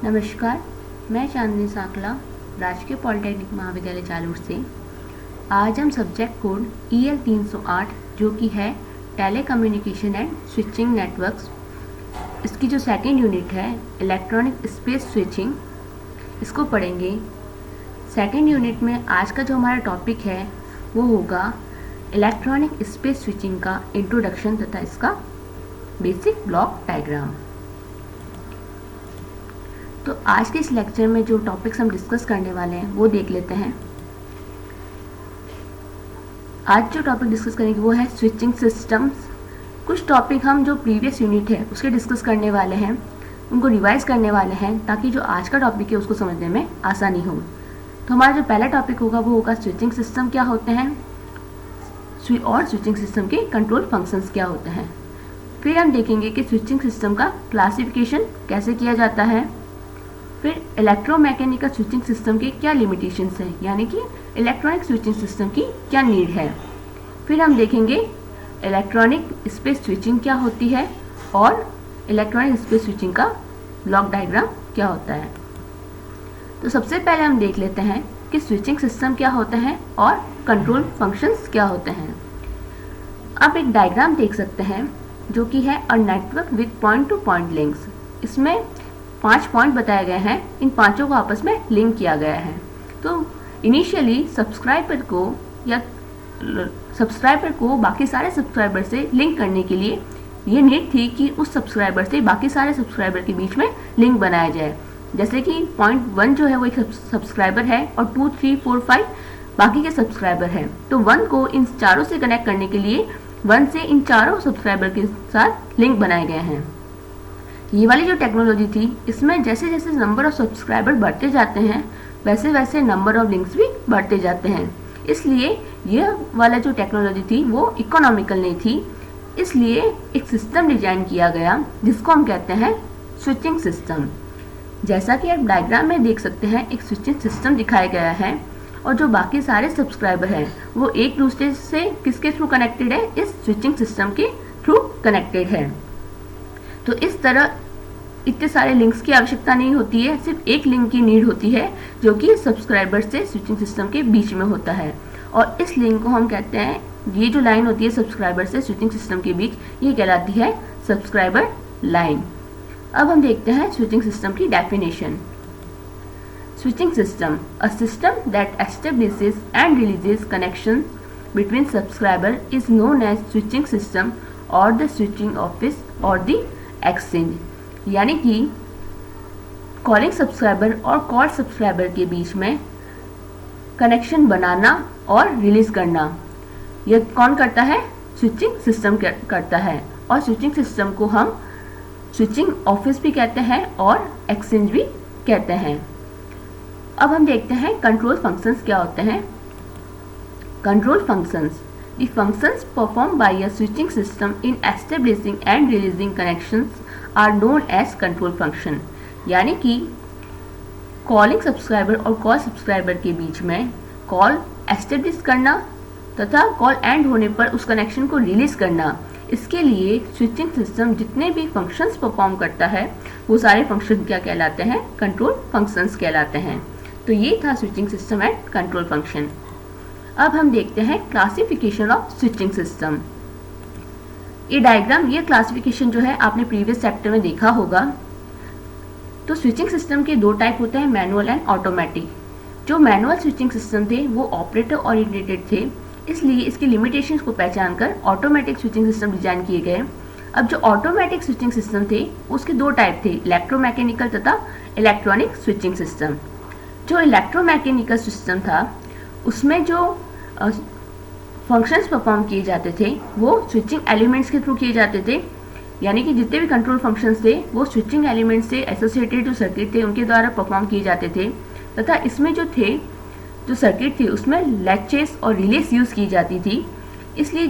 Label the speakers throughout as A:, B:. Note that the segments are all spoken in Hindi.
A: नमस्कार, मैं चांदनी साकला, राजकीय पॉलिटेक्निक महाविद्यालय जालोर से। आज हम सब्जेक्ट कोड EL 308 जो कि है टेलीकम्युनिकेशन एंड स्विचिंग नेटवर्क्स, इसकी जो सेकेंड यूनिट है इलेक्ट्रॉनिक स्पेस स्विचिंग, इसको पढ़ेंगे। सेकेंड यूनिट में आज का जो हमारा टॉपिक है वो होगा इलेक्ट्रॉनिक स्पेस स्विचिंग का इंट्रोडक्शन तथा इसका बेसिक ब्लॉक डायग्राम। तो आज के इस लेक्चर में जो टॉपिक्स हम डिस्कस करने वाले हैं वो देख लेते हैं। आज जो टॉपिक डिस्कस करेंगे वो है स्विचिंग सिस्टम्स। कुछ टॉपिक हम जो प्रीवियस यूनिट है उसके डिस्कस करने वाले हैं, उनको रिवाइज करने वाले हैं ताकि जो आज का टॉपिक है उसको समझने में आसानी हो। तो हमारा जो पहला टॉपिक होगा वो होगा स्विचिंग सिस्टम क्या होते हैं और स्विचिंग सिस्टम के कंट्रोल फंक्शंस क्या होते हैं। फिर हम देखेंगे कि स्विचिंग सिस्टम का क्लासिफिकेशन कैसे किया जाता है। फिर इलेक्ट्रोमैकेनिकल स्विचिंग सिस्टम के क्या लिमिटेशंस हैं, यानी कि इलेक्ट्रॉनिक स्विचिंग सिस्टम की क्या नीड है। फिर हम देखेंगे इलेक्ट्रॉनिक स्पेस स्विचिंग क्या होती है और इलेक्ट्रॉनिक स्पेस स्विचिंग का ब्लॉक डायग्राम क्या होता है। तो सबसे पहले हम देख लेते हैं कि स्विचिंग सिस्टम क्या होते हैं और कंट्रोल फंक्शंस क्या होते हैं। आप एक डायग्राम देख सकते हैं जो कि है a network with point two point links. इसमें 5 पॉइंट बताए गए हैं, इन पांचों को आपस में लिंक किया गया है। तो इनिशियली सब्सक्राइबर को बाकी सारे सब्सक्राइबर से लिंक करने के लिए ये नीड थी कि उस सब्सक्राइबर से बाकी सारे सब्सक्राइबर के बीच में लिंक बनाया जाए। जैसे कि पॉइंट 1 जो है वो एक सब्सक्राइबर है और 2, 3, 4, 5 बाकी के सब्सक्राइबर हैं। तो 1 को इन चारों से कनेक्ट करने के लिए 1 से इन चारों सब्सक्राइबर के साथ लिंक बनाए गए हैं। ये वाली जो टेक्नोलॉजी थी इसमें जैसे जैसे नंबर ऑफ सब्सक्राइबर बढ़ते जाते हैं वैसे वैसे नंबर ऑफ लिंक्स भी बढ़ते जाते हैं। इसलिए ये वाला जो टेक्नोलॉजी थी वो इकोनॉमिकल नहीं थी, इसलिए एक सिस्टम डिजाइन किया गया जिसको हम कहते हैं स्विचिंग सिस्टम। जैसा कि आप डायग्राम में देख सकते हैं एक स्विचिंग सिस्टम दिखाया गया है और जो बाकी सारे सब्सक्राइबर हैं वो एक दूसरे से किसके थ्रू कनेक्टेड है, इस स्विचिंग सिस्टम के थ्रू कनेक्टेड है। तो इस तरह इतने सारे लिंक्स की आवश्यकता नहीं होती है, सिर्फ एक लिंक की नीड होती है जो कि सब्सक्राइबर से स्विचिंग सिस्टम के बीच में होता है और इस लिंक को हम कहते हैं, ये जो लाइन होती है सब्सक्राइबर से स्विचिंग सिस्टम के बीच, ये कहलाती है सब्सक्राइबर लाइन। अब हम देखते हैं स्विचिंग सिस्टम की definition. Switching system, a system that establishes and releases connections between subscriber is known as switching system और द स्विचिंग ऑफिस और द एक्सचेंज। यानी कि कॉलिंग सब्सक्राइबर और कॉल सब्सक्राइबर के बीच में कनेक्शन बनाना और रिलीज करना यह कौन करता है, स्विचिंग सिस्टम करता है। और स्विचिंग सिस्टम को हम स्विचिंग ऑफिस भी कहते हैं और एक्सचेंज भी कहते हैं। अब हम देखते हैं कंट्रोल फंक्शंस क्या होते हैं। Control functions, the functions performed by a switching system in establishing and releasing connections are known as control function। यानी कि कॉलिंग सब्सक्राइबर और कॉल सब्सक्राइबर के बीच में कॉल एस्टेब्लिश करना तथा कॉल एंड होने पर उस कनेक्शन को रिलीज करना, इसके लिए स्विचिंग सिस्टम जितने भी फंक्शंस परफॉर्म करता है वो सारे फंक्शन क्या कहलाते हैं, कंट्रोल फंक्शंस कहलाते हैं। तो ये था switching system and control function. अब हम देखते हैं क्लासिफिकेशन ऑफ स्विचिंग सिस्टम। ये डायग्राम, ये क्लासिफिकेशन जो है आपने प्रीवियस चैप्टर में देखा होगा। तो स्विचिंग सिस्टम के 2 टाइप होते हैं, मैनुअल एंड ऑटोमेटिक। जो मैनुअल स्विचिंग सिस्टम थे वो ऑपरेटर ओरिएंटेड थे, इसलिए इसकी लिमिटेशंस को पहचान कर ऑटोमेटिक स्विचिंग सिस्टम डिजाइन किए गए। अब जो ऑटोमेटिक स्विचिंग सिस्टम थे उसके 2 टाइप थे, इलेक्ट्रोमैकेनिकल तथा इलेक्ट्रॉनिक स्विचिंग सिस्टम। जो इलेक्ट्रोमैकेनिकल सिस्टम था उसमें जो फंक्शंस परफॉर्म किए जाते थे वो स्विचिंग एलिमेंट्स के थ्रू किए जाते थे। यानी कि जितने भी कंट्रोल फंक्शंस थे वो स्विचिंग एलिमेंट्स से एसोसिएटेड जो सर्किट थे उनके द्वारा परफॉर्म किए जाते थे तथा इसमें जो सर्किट थे उसमें लैचेस और रिलेस यूज़ की जाती थी। इसलिए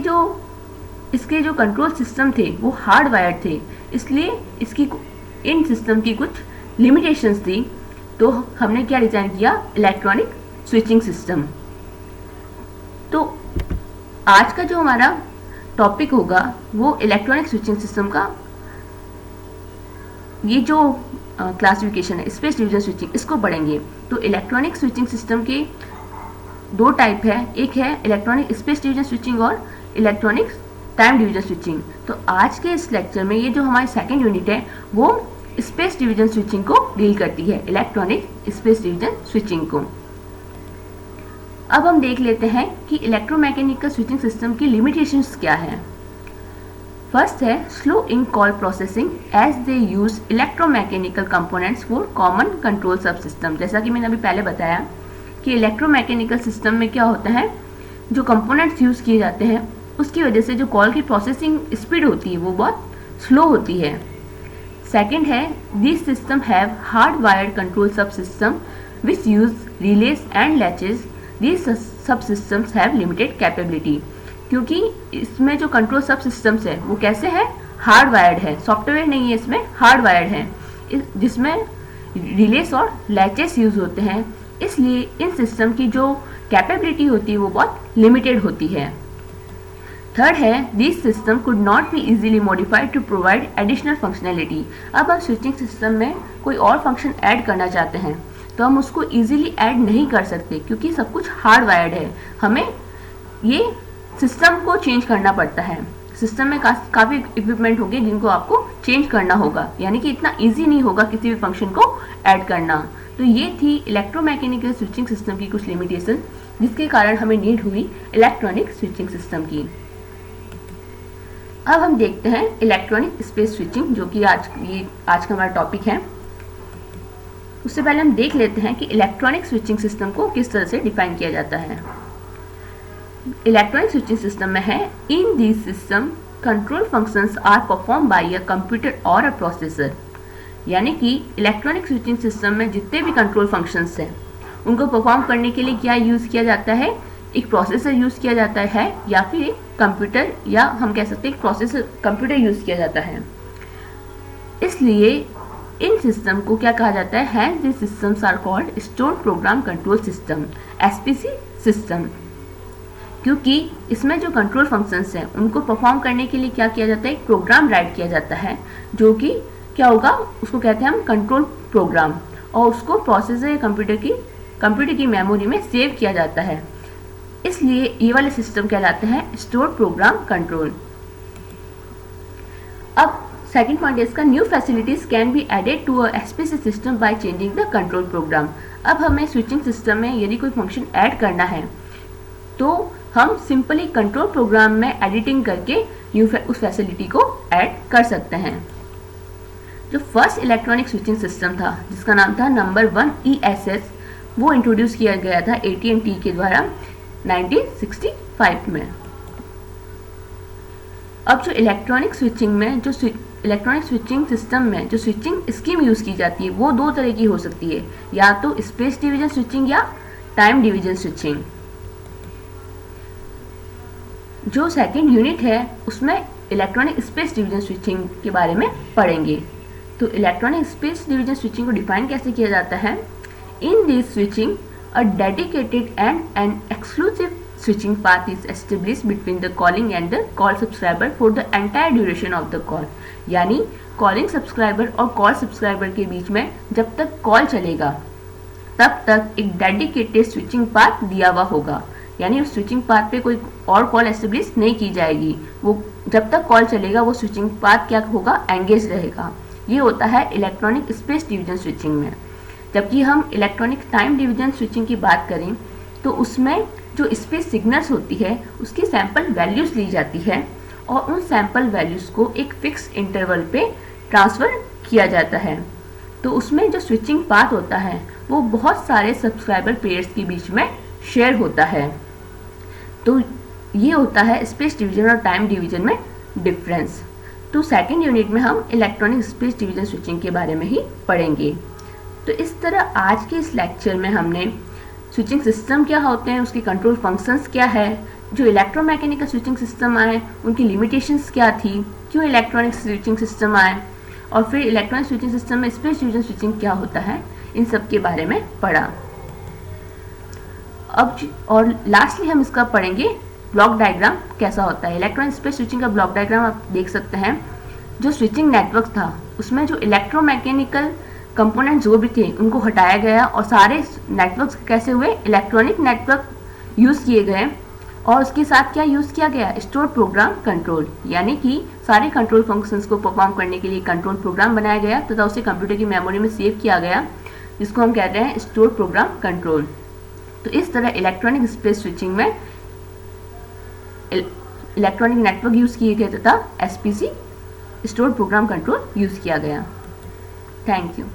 A: इसके जो कंट्रोल सिस्टम थे वो हार्ड वायर थे, इसलिए इन सिस्टम की कुछ लिमिटेशंस थी। तो हमने क्या डिज़ाइन किया, इलेक्ट्रॉनिक स्विचिंग सिस्टम। तो आज का जो हमारा टॉपिक होगा वो इलेक्ट्रॉनिक स्विचिंग सिस्टम का ये जो क्लासिफिकेशन है स्पेस डिवीजन स्विचिंग, इसको पढ़ेंगे। तो इलेक्ट्रॉनिक स्विचिंग सिस्टम के दो टाइप है, एक है इलेक्ट्रॉनिक स्पेस डिवीजन स्विचिंग और इलेक्ट्रॉनिक टाइम डिवीजन स्विचिंग। तो आज के इस लेक्चर में ये जो हमारी सेकेंड यूनिट है वो स्पेस डिवीजन स्विचिंग को डील करती है, इलेक्ट्रॉनिक स्पेस डिवीजन स्विचिंग को। अब हम देख लेते हैं कि इलेक्ट्रोमैकेनिकल स्विचिंग सिस्टम की लिमिटेशंस क्या है। फर्स्ट है slow in call processing as they use electromechanical components for common control सब सिस्टम। जैसा कि मैंने अभी पहले बताया कि इलेक्ट्रोमैकेनिकल सिस्टम में क्या होता है, जो कंपोनेंट्स यूज किए जाते हैं उसकी वजह से जो कॉल की प्रोसेसिंग स्पीड होती है वो बहुत स्लो होती है। सेकेंड है this system have hard wired control सब system which use relays and latches. These subsystems have limited capability. क्योंकि इसमें जो कंट्रोल सब सिस्टम्स है वो कैसे है, हार्ड वायर्ड है, सॉफ्टवेयर नहीं है, इसमें हार्ड वायर्ड है जिसमें रिलेस और लैचेस यूज होते हैं, इसलिए इन सिस्टम की जो कैपेबिलिटी होती है वो बहुत लिमिटेड होती है। थर्ड है this system could not be easily modified to provide additional functionality. अब हम स्विचिंग सिस्टम में कोई और फंक्शन ऐड करना चाहते हैं तो हम उसको इजीली ऐड नहीं कर सकते क्योंकि सब कुछ हार्ड वायर्ड है। हमें ये सिस्टम को चेंज करना पड़ता है। सिस्टम में काफ़ी इक्विपमेंट होंगे जिनको आपको चेंज करना होगा, यानी कि इतना इजी नहीं होगा किसी भी फंक्शन को ऐड करना। तो ये थी इलेक्ट्रोमैकेनिकल स्विचिंग सिस्टम की कुछ लिमिटेशन जिसके कारण हमें नीड हुई इलेक्ट्रॉनिक स्विचिंग सिस्टम की। अब हम देखते हैं इलेक्ट्रॉनिक स्पेस स्विचिंग, जो कि आज का हमारा टॉपिक है। उससे पहले हम देख लेते हैं कि इलेक्ट्रॉनिक स्विचिंग सिस्टम को किस तरह से डिफाइन किया जाता है। इलेक्ट्रॉनिक स्विचिंग सिस्टम में है in this system control functions are perform by a computer और अ प्रोसेसर। यानी कि इलेक्ट्रॉनिक स्विचिंग सिस्टम में जितने भी कंट्रोल फंक्शंस हैं उनको परफॉर्म करने के लिए क्या यूज़ किया जाता है, एक प्रोसेसर यूज़ किया जाता है या फिर एक कंप्यूटर, या हम कह सकते हैं एक प्रोसेसर कंप्यूटर यूज़ किया जाता है। इसलिए इन सिस्टम को क्या कहा जाता है, hence this systems are called store program control system, SPC system. क्योंकि इसमें जो कंट्रोल फंक्शंस हैं उनको परफॉर्म करने के लिए क्या किया जाता है, एक प्रोग्राम राइट किया जाता है जो कि क्या होगा, उसको कहते हैं हम कंट्रोल प्रोग्राम, और उसको प्रोसेसर या कंप्यूटर की मेमोरी में सेव किया जाता है। इसलिए ये वाले सिस्टम कहलाते हैं स्टोर प्रोग्राम कंट्रोल। अब सेकेंड पॉइंट है इसका, new facilities can be added to a SPC system by changing the control program. अब हमें स्विचिंग सिस्टम में यदि कोई फंक्शन ऐड करना है तो हम सिंपली कंट्रोल प्रोग्राम में एडिटिंग करके उस फैसिलिटी को ऐड कर सकते हैं। जो फर्स्ट इलेक्ट्रॉनिक स्विचिंग सिस्टम था जिसका नाम था नंबर 1 ESS, वो इंट्रोड्यूस किया गया था AT&T के द्वारा 1965 में। अब जो इलेक्ट्रॉनिक स्विचिंग सिस्टम में जो स्विचिंग स्कीम यूज की जाती है वो दो तरह की हो सकती है, या तो स्पेस डिवीजन स्विचिंग या टाइम डिवीजन स्विचिंग। जो सेकेंड यूनिट है उसमें इलेक्ट्रॉनिक स्पेस डिवीजन स्विचिंग के बारे में पढ़ेंगे। तो इलेक्ट्रॉनिक स्पेस डिवीजन स्विचिंग को डिफाइन कैसे किया जाता है, in this switching a dedicated and an exclusive switching path is established between the calling and the call subscriber for the entire duration of the call। यानी कॉलिंग सब्सक्राइबर और कॉल सब्सक्राइबर के बीच में जब तक कॉल चलेगा तब तक एक डेडिकेटेड स्विचिंग पाथ दिया हुआ होगा, यानी उस स्विचिंग पाथ पे कोई और कॉल एस्टेब्लिश नहीं की जाएगी। वो जब तक कॉल चलेगा वो स्विचिंग पाथ क्या होगा, एंगेज रहेगा। ये होता है इलेक्ट्रॉनिक स्पेस डिवीजन स्विचिंग में। जबकि हम इलेक्ट्रॉनिक टाइम डिवीजन स्विचिंग की बात करें तो उसमें जो स्पेस सिग्नल्स होती है उसकी सैंपल वैल्यूज ली जाती है और उन सैंपल वैल्यूज को एक फिक्स इंटरवल पे ट्रांसफ़र किया जाता है। तो उसमें जो स्विचिंग पाथ होता है वो बहुत सारे सब्सक्राइबर पेयर्स के बीच में शेयर होता है। तो ये होता है स्पेस डिवीजन और टाइम डिवीजन में डिफरेंस। तो सेकेंड यूनिट में हम इलेक्ट्रॉनिक स्पेस डिवीजन स्विचिंग के बारे में ही पढ़ेंगे। तो इस तरह आज के इस लेक्चर में हमने स्विचिंग सिस्टम क्या होते हैं, उसके कंट्रोल फंक्शंस क्या है, जो इलेक्ट्रोमैकेनिकल स्विचिंग सिस्टम आए उनकी लिमिटेशंस क्या थी, क्यों इलेक्ट्रॉनिक स्विचिंग सिस्टम आए, और फिर इलेक्ट्रॉनिक स्विचिंग सिस्टम में स्पेस डिवीजन स्विचिंग क्या होता है, इन सब के बारे में पढ़ा। अब और लास्टली हम इसका पढ़ेंगे ब्लॉक डायग्राम कैसा होता है। इलेक्ट्रॉनिक स्पेस स्विचिंग का ब्लॉक डायग्राम आप देख सकते हैं। जो स्विचिंग नेटवर्क था उसमें जो इलेक्ट्रोमैकेनिकल कंपोनेंट जो भी थे उनको हटाया गया और सारे नेटवर्क्स कैसे हुए, इलेक्ट्रॉनिक नेटवर्क यूज़ किए गए। और उसके साथ क्या यूज़ किया गया, स्टोर प्रोग्राम कंट्रोल, यानी कि सारे कंट्रोल फंक्शंस को परफॉर्म करने के लिए कंट्रोल प्रोग्राम बनाया गया तथा उसे कंप्यूटर की मेमोरी में सेव किया गया, जिसको हम कहते हैं स्टोर प्रोग्राम कंट्रोल। तो इस तरह इलेक्ट्रॉनिक स्पेस स्विचिंग में इलेक्ट्रॉनिक नेटवर्क यूज़ किए गए तथा SPC store program control use किया गया। Thank you.